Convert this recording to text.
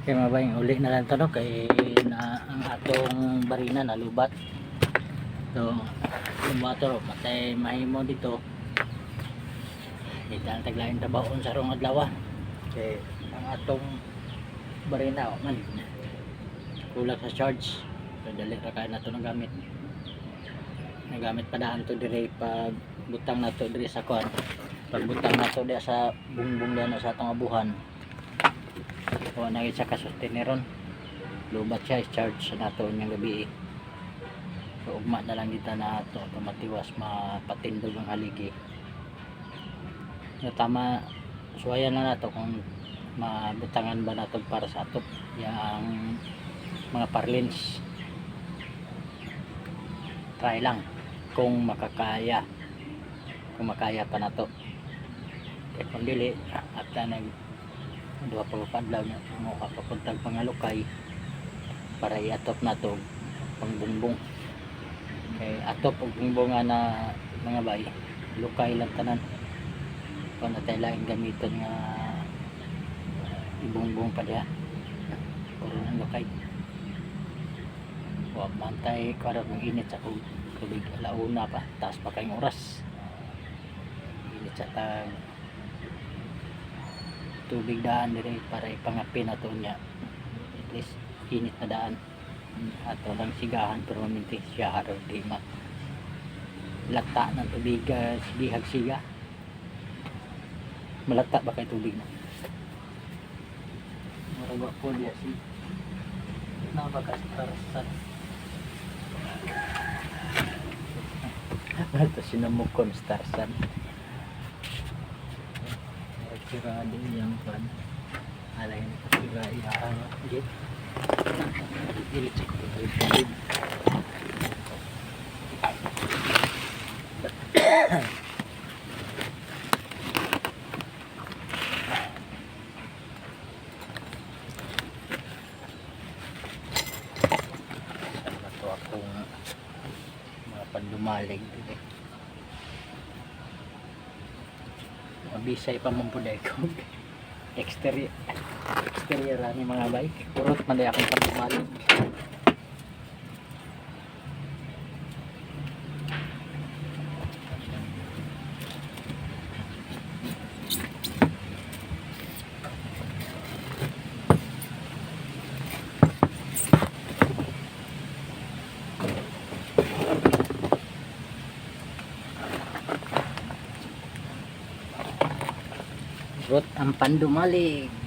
kay mabayang uli na lang ito no kay na ang atong barina nalubat. So lumato matay mahimo dito kita taglain tabaon sa rong adlaw kay ang atong barina man kulang sa charge so dali ra kay nato nagamit pa daan to dire pag butang nato dire sa kuan pag butang nato dire sa bungbong diyan sa atong abuhan o na siya kasustineron lubat siya charge sa nato nya gabi so ugma na lang kita na to matiwas mapatindog ang haligi so tama suwayan na nato kung mabutangan ba nato para sa atop yang mga parlins try lang kung makakaya pa nato kaya kung dili at nag duha pa padlaw nya mo kapapuntag pangalukay para iatop nato pangbungbong kay atop og bungbong na mga bay lukay lang tanan kung natay lang gamiton nga ibungbong pa diha puro nang lukay wa mantay karon ng init sa tubig alauna pa taas pa kayong oras init sa tag tubig daan dire para ipangapi na to niya at least init na daan ato lang sigahan pero maminti siya haro di lata ng tubig bihag siga malata ba kay tubig na marawa po diya si nabakastarsan ito sinamukon starsan sira din yang pan alay na sira iya git dilit sa tubig ito akong mga pandumalig dito mabisay pa mong puday ko exterior lang yung mga bay kurot man akong pandumalig kurot ang pandumalig